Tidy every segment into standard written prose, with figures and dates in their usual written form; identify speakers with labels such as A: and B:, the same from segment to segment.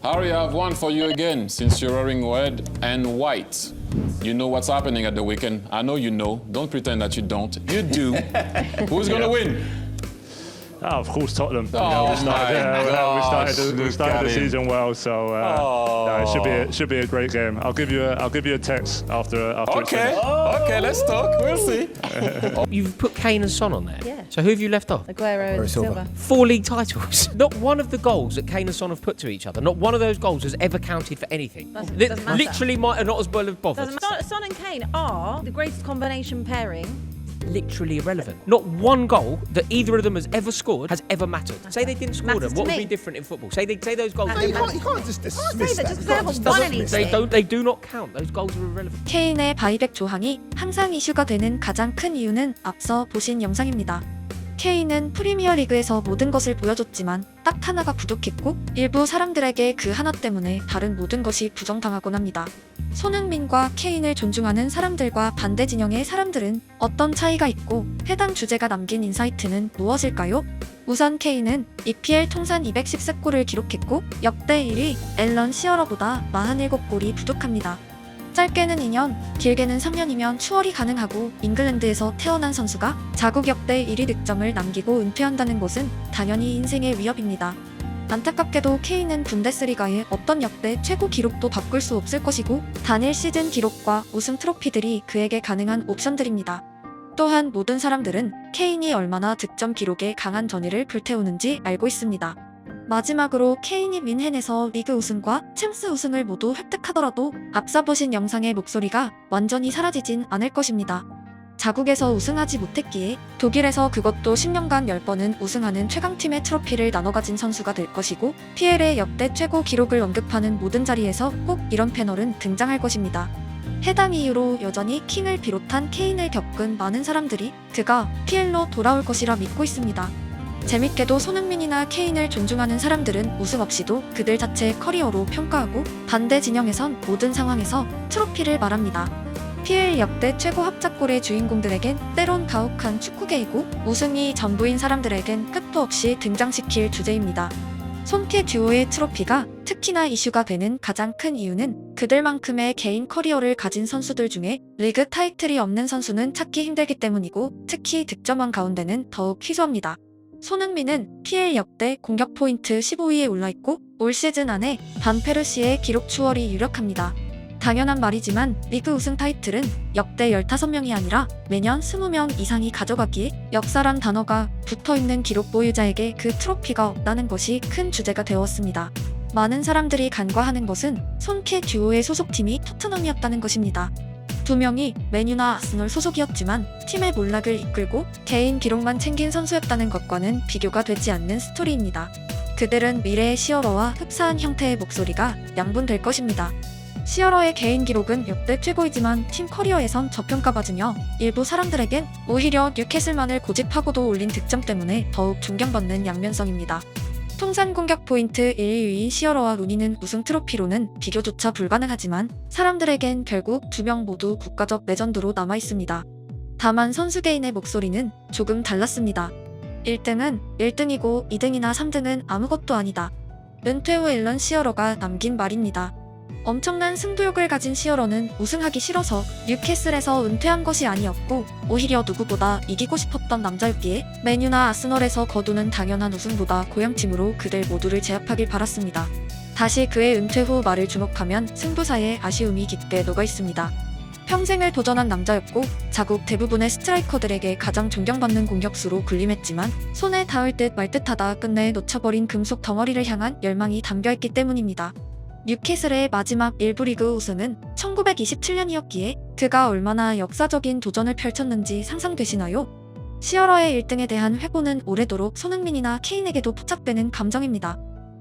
A: Harry, I have one for you again, since you're wearing red and white. You know what's happening at the weekend. I know you know. Don't pretend that you don't. You do. Who's going to win?
B: Of course, Tottenham.
A: Oh,
B: we started
A: look
B: the
A: at him.
B: season well, so it should be a great game. I'll give you a text after it's
A: Okay,
B: finished.
A: okay, let's talk. We'll see.
C: You've put Kane and Son on there.
D: Yeah.
C: So who have you left off?
D: Aguero and Silva.
C: 4 league titles. Not one of the goals that Kane and Son have put to each other, not one of those goals has ever counted for anything.
D: Doesn't matter.
C: Literally might not as well have bothered.
D: Son and Kane are the greatest combination pairing.
C: Literally irrelevant. Not one goal that either of them has ever scored has ever mattered. Say they didn't score
D: Matters
C: them, what
D: to
C: would
D: me.
C: be different in football? Say those goals.
E: No, you can't just dismiss
D: that
E: that.
D: just
E: You
D: they
E: can't
D: haven't
E: just
D: won
E: dismiss
D: anything.
E: that.
C: They do not count. Those goals are irrelevant.
F: 케인의 바이백 조항이 항상 이슈가 되는 가장 큰 이유는 앞서 보신 영상입니다. 케인은 프리미어리그에서 모든 것을 보여줬지만 딱 하나가 부족했고 일부 사람들에게 그 하나 때문에 다른 모든 것이 부정당하곤 합니다. 손흥민과 케인을 존중하는 사람들과 반대 진영의 사람들은 어떤 차이가 있고 해당 주제가 남긴 인사이트는 무엇일까요? 우선 케인은 EPL 통산 210골을 기록했고 역대 1위 앨런 시어러보다 47골이 부족합니다. 짧게는 2년, 길게는 3년이면 추월이 가능하고 잉글랜드에서 태어난 선수가 자국 역대 1위 득점을 남기고 은퇴한다는 것은 당연히 인생의 위협입니다. 안타깝게도 케인은 분데스리가의 어떤 역대 최고 기록도 바꿀 수 없을 것이고 단일 시즌 기록과 우승 트로피들이 그에게 가능한 옵션들입니다. 또한 모든 사람들은 케인이 얼마나 득점 기록에 강한 전의를 불태우는지 알고 있습니다. 마지막으로 케인이 뮌헨에서 리그 우승과 챔스 우승을 모두 획득하더라도 앞서 보신 영상의 목소리가 완전히 사라지진 않을 것입니다. 자국에서 우승하지 못했기에 독일에서 그것도 10년간 10번은 우승하는 최강팀의 트로피를 나눠 가진 선수가 될 것이고 PL의 역대 최고 기록을 언급하는 모든 자리에서 꼭 이런 패널은 등장할 것입니다. 해당 이유로 여전히 킹을 비롯한 케인을 겪은 많은 사람들이 그가 PL로 돌아올 것이라 믿고 있습니다. 재밌게도 손흥민이나 케인을 존중하는 사람들은 우승 없이도 그들 자체의 커리어로 평가하고 반대 진영에선 모든 상황에서 트로피를 말합니다. PL 역대 최고 합작골의 주인공들에겐 때론 가혹한 축구계이고 우승이 전부인 사람들에겐 끝도 없이 등장시킬 주제입니다. 손케 듀오의 트로피가 특히나 이슈가 되는 가장 큰 이유는 그들만큼의 개인 커리어를 가진 선수들 중에 리그 타이틀이 없는 선수는 찾기 힘들기 때문이고 특히 득점왕 가운데는 더욱 희소합니다. 손흥민은 PL 역대 공격 포인트 15위에 올라있고 올 시즌 안에 반페르시의 기록 추월이 유력합니다. 당연한 말이지만 리그 우승 타이틀은 역대 15명이 아니라 매년 20명 이상이 가져가기에 역사란 단어가 붙어있는 기록 보유자에게 그 트로피가 없다는 것이 큰 주제가 되었습니다. 많은 사람들이 간과하는 것은 손케 듀오의 소속팀이 토트넘이었다는 것입니다. 두 명이 맨유나 아스널 소속이었지만 팀의 몰락을 이끌고 개인 기록만 챙긴 선수였다는 것과는 비교가 되지 않는 스토리입니다. 그들은 미래의 시어러와 흡사한 형태의 목소리가 양분될 것입니다. 시어러의 개인 기록은 역대 최고이지만 팀 커리어에선 저평가받으며 일부 사람들에겐 오히려 뉴캐슬만을 고집하고도 올린 득점 때문에 더욱 존경받는 양면성입니다. 통산 공격 포인트 1위인 시어러와 루니는 우승 트로피로는 비교조차 불가능하지만 사람들에겐 결국 두 명 모두 국가적 레전드로 남아있습니다. 다만 선수 개인의 목소리는 조금 달랐습니다. 1등은 1등이고 2등이나 3등은 아무것도 아니다. 은퇴 후 앨런 시어러가 남긴 말입니다. 엄청난 승부욕을 가진 시어러는 우승하기 싫어서 뉴캐슬에서 은퇴한 것이 아니었고 오히려 누구보다 이기고 싶었던 남자였기에 맨유나 아스널에서 거두는 당연한 우승보다 고향팀으로 그들 모두를 제압하길 바랐습니다. 다시 그의 은퇴 후 말을 주목하면 승부사에 아쉬움이 깊게 녹아있습니다. 평생을 도전한 남자였고 자국 대부분의 스트라이커들에게 가장 존경받는 공격수로 군림했지만 손에 닿을 듯 말 듯하다 끝내 놓쳐버린 금속 덩어리를 향한 열망이 담겨있기 때문입니다. 뉴캐슬의 마지막 1부 리그 우승은 1927년이었기에 그가 얼마나 역사적인 도전을 펼쳤는지 상상되시나요? 시어러의 1등에 대한 회고는 오래도록 손흥민이나 케인에게도 포착되는 감정입니다.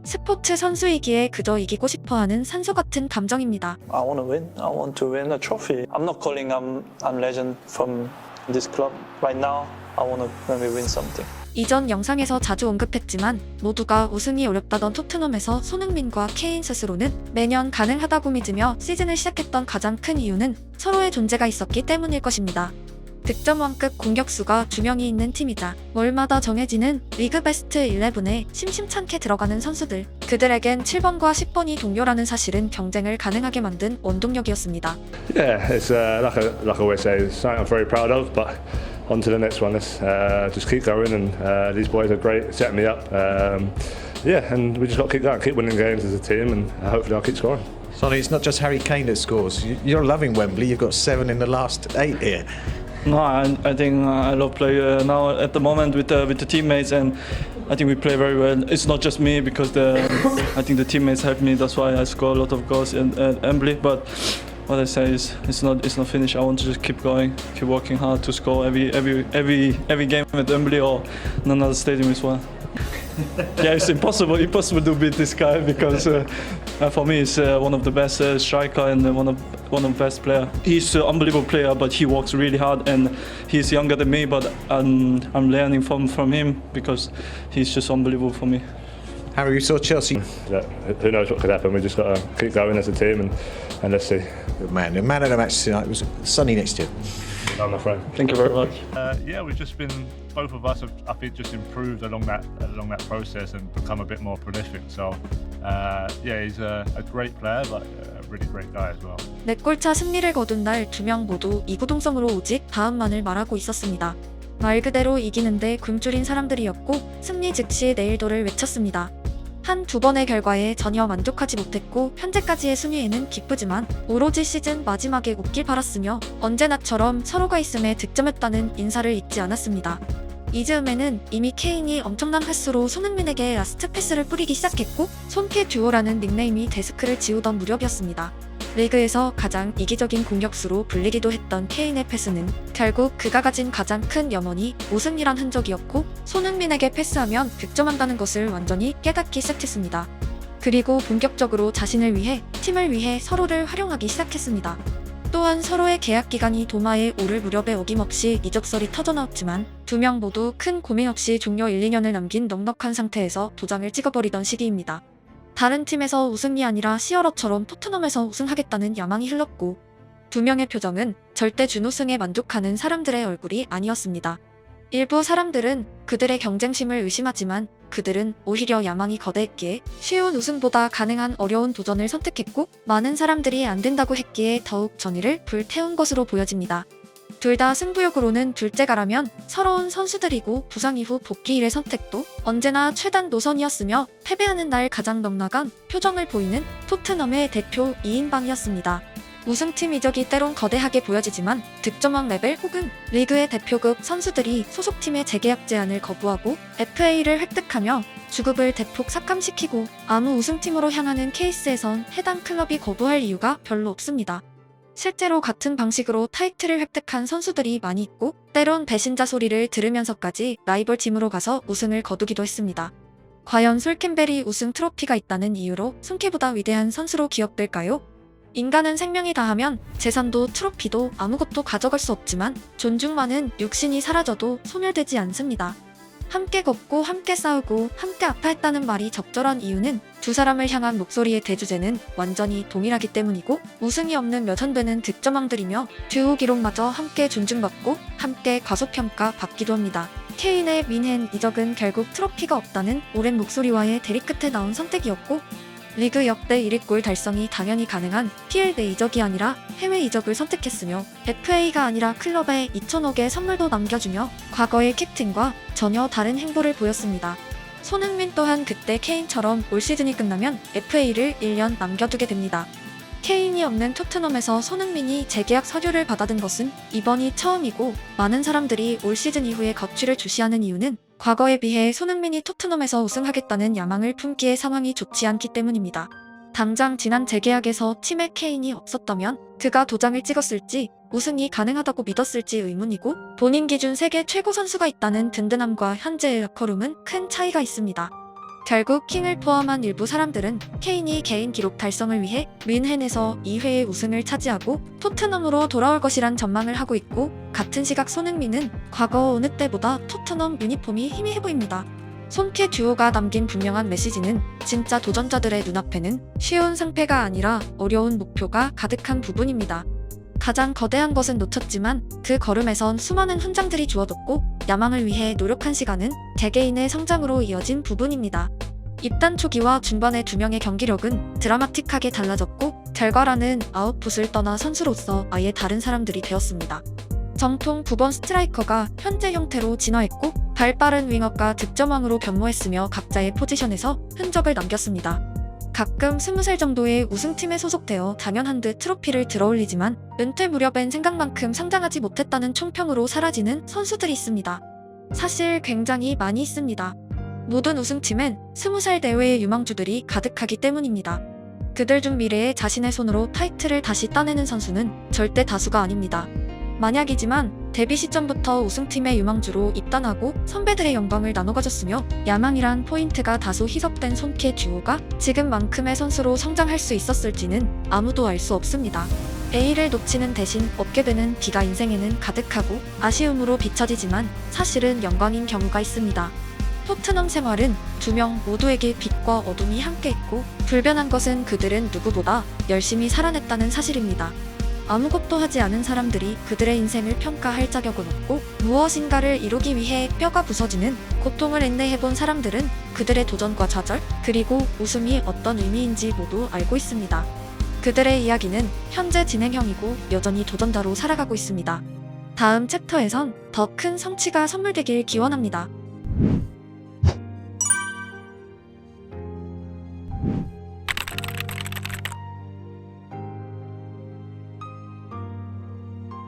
F: 스포츠 선수이기에 그저 이기고 싶어하는 산소 같은 감정입니다.
G: I want to win. I want to win a trophy. I'm not calling I'm legend from this club right now. I want to maybe win something.
F: 이전 영상에서 자주 언급했지만 모두가 우승이 어렵다던 토트넘에서 손흥민과 케인 스스로는 매년 가능하다고 믿으며 시즌을 시작했던 가장 큰 이유는 서로의 존재가 있었기 때문일 것입니다. 득점왕급 공격수가 2명이 있는 팀이자 월마다 정해지는 리그 베스트 11에 심심찮게 들어가는 선수들. 그들에겐 7번과 10번이 동료라는 사실은 경쟁을 가능하게 만든 원동력이었습니다.
B: Yeah, it's like I always say, it's something I'm very proud of. But on to the next one. Let's just keep going, and these boys are great, setting me up. Yeah, and we just got to keep going, keep winning games as a team, and hopefully I'll keep scoring.
E: Sonny, it's not just Harry Kane that scores. You're loving Wembley. You've got 7 in the last 8 here.
G: No, I think I love play now at the moment with the teammates, and I think we play very well. It's not just me because I think the teammates help me. That's why I score a lot of goals at Wembley. But what I say is it's not finished. I want to just keep going, keep working hard to score every game at Wembley or in another stadium as well. Yeah, it's impossible to beat this guy because for me he's one of the best striker and one of the best player. He's an unbelievable player, but he works really hard and he's younger than me. But I'm learning from him because he's just unbelievable for me.
E: Harry, you saw Chelsea.
B: Look, who knows what could happen? We just got to keep going as a team, and let's see.
E: Good man. The man of the match tonight was Sonny next to you.
B: I'm my friend.
G: Thank you very much.
B: Yeah, we've just been, both of us have, I think, just improved along that process and become a bit more prolific. So, yeah, he's a great player, but a really great guy as well.
F: 4골차 승리를 거둔 날 2명 모두 이구동성으로 오직 다음만을 말하고 있었습니다. 말 그대로 이기는데 굶주린 사람들이었고 승리 즉시 내일도를 외쳤습니다. 한 두 번의 결과에 전혀 만족하지 못했고 현재까지의 순위에는 기쁘지만 오로지 시즌 마지막에 웃길 바랐으며 언제나처럼 서로가 있음에 득점했다는 인사를 잊지 않았습니다. 이 즈음에는 이미 케인이 엄청난 횟수로 손흥민에게 라스트 패스를 뿌리기 시작했고 손캐 듀오라는 닉네임이 데스크를 지우던 무렵이었습니다. 리그에서 가장 이기적인 공격수로 불리기도 했던 케인의 패스는 결국 그가 가진 가장 큰 염원이 우승이란 흔적이었고 손흥민에게 패스하면 득점한다는 것을 완전히 깨닫기 시작했습니다. 그리고 본격적으로 자신을 위해 팀을 위해 서로를 활용하기 시작했습니다. 또한 서로의 계약 기간이 도마에 오를 무렵에 어김없이 이적설이 터져나왔지만 2명 모두 큰 고민 없이 종료 1-2년을 남긴 넉넉한 상태에서 도장을 찍어버리던 시기입니다. 다른 팀에서 우승이 아니라 시어러처럼 토트넘에서 우승하겠다는 야망이 흘렀고 2명의 표정은 절대 준우승에 만족하는 사람들의 얼굴이 아니었습니다. 일부 사람들은 그들의 경쟁심을 의심하지만 그들은 오히려 야망이 거대했기에 쉬운 우승보다 가능한 어려운 도전을 선택했고 많은 사람들이 안 된다고 했기에 더욱 전의를 불태운 것으로 보여집니다. 둘 다 승부욕으로는 둘째가라면 서러운 선수들이고 부상 이후 복귀일의 선택도 언제나 최단 노선이었으며 패배하는 날 가장 넉넉한 표정을 보이는 토트넘의 대표 2인방이었습니다. 우승팀 이적이 때론 거대하게 보여지지만 득점왕 레벨 혹은 리그의 대표급 선수들이 소속팀의 재계약 제안을 거부하고 FA를 획득하며 주급을 대폭 삭감시키고 아무 우승팀으로 향하는 케이스에선 해당 클럽이 거부할 이유가 별로 없습니다. 실제로 같은 방식으로 타이틀을 획득한 선수들이 많이 있고 때론 배신자 소리를 들으면서까지 라이벌 팀으로 가서 우승을 거두기도 했습니다. 과연 솔 캠벨이 우승 트로피가 있다는 이유로 손캐보다 위대한 선수로 기억될까요? 인간은 생명이 다하면 재산도 트로피도 아무것도 가져갈 수 없지만 존중만은 육신이 사라져도 소멸되지 않습니다. 함께 걷고 함께 싸우고 함께 아파했다는 말이 적절한 이유는 두 사람을 향한 목소리의 대주제는 완전히 동일하기 때문이고 우승이 없는 몇천 되는 득점왕들이며 듀오 기록마저 함께 존중받고 함께 과소평가 받기도 합니다. 케인의 민헨 이적은 결국 트로피가 없다는 오랜 목소리와의 대립 끝에 나온 선택이었고 리그 역대 1위 골 달성이 당연히 가능한 PL 내 이적이 아니라 해외 이적을 선택했으며 FA가 아니라 클럽에 2,000억의 선물도 남겨주며 과거의 캡틴과 전혀 다른 행보를 보였습니다. 손흥민 또한 그때 케인처럼 올 시즌이 끝나면 FA를 1년 남겨두게 됩니다. 케인이 없는 토트넘에서 손흥민이 재계약 서류를 받아든 것은 이번이 처음이고 많은 사람들이 올 시즌 이후에 거취를 주시하는 이유는 과거에 비해 손흥민이 토트넘에서 우승하겠다는 야망을 품기에 상황이 좋지 않기 때문입니다. 당장 지난 재계약에서 팀에 케인이 없었다면 그가 도장을 찍었을지 우승이 가능하다고 믿었을지 의문이고 본인 기준 세계 최고 선수가 있다는 든든함과 현재의 러커룸은 큰 차이가 있습니다. 결국 킹을 포함한 일부 사람들은 케인이 개인 기록 달성을 위해 뮌헨에서 2회의 우승을 차지하고 토트넘으로 돌아올 것이란 전망을 하고 있고 같은 시각 손흥민은 과거 어느 때보다 토트넘 유니폼이 희미해 보입니다. 손캐 듀오가 남긴 분명한 메시지는 진짜 도전자들의 눈앞에는 쉬운 상패가 아니라 어려운 목표가 가득한 부분입니다. 가장 거대한 것은 놓쳤지만 그 걸음에선 수많은 훈장들이 주어졌고 야망을 위해 노력한 시간은 개개인의 성장으로 이어진 부분입니다. 입단 초기와 중반의 두 명의 경기력은 드라마틱하게 달라졌고 결과라는 아웃풋을 떠나 선수로서 아예 다른 사람들이 되었습니다. 정통 9번 스트라이커가 현재 형태로 진화했고 발빠른 윙어가 득점왕으로 변모했으며 각자의 포지션에서 흔적을 남겼습니다. 가끔 20살 정도의 우승팀에 소속되어 당연한 듯 트로피를 들어올리지만 은퇴 무렵엔 생각만큼 성장하지 못했다는 총평으로 사라지는 선수들이 있습니다. 사실 굉장히 많이 있습니다. 모든 우승팀엔 20살 내외의 유망주들이 가득하기 때문입니다. 그들 중 미래에 자신의 손으로 타이틀을 다시 따내는 선수는 절대 다수가 아닙니다. 만약이지만 데뷔 시점부터 우승팀의 유망주로 입단하고 선배들의 영광을 나눠 가졌으며 야망이란 포인트가 다소 희석된 손키의 듀오가 지금만큼의 선수로 성장할 수 있었을지는 아무도 알 수 없습니다. A를 놓치는 대신 얻게 되는 B가 인생에는 가득하고 아쉬움으로 비춰지지만 사실은 영광인 경우가 있습니다. 토트넘 생활은 두 명 모두에게 빛과 어둠이 함께했고 불변한 것은 그들은 누구보다 열심히 살아냈다는 사실입니다. 아무것도 하지 않은 사람들이 그들의 인생을 평가할 자격은 없고 무엇인가를 이루기 위해 뼈가 부서지는 고통을 인내해본 사람들은 그들의 도전과 좌절 그리고 웃음이 어떤 의미인지 모두 알고 있습니다. 그들의 이야기는 현재 진행형이고 여전히 도전자로 살아가고 있습니다. 다음 챕터에선 더 큰 성취가 선물되길 기원합니다.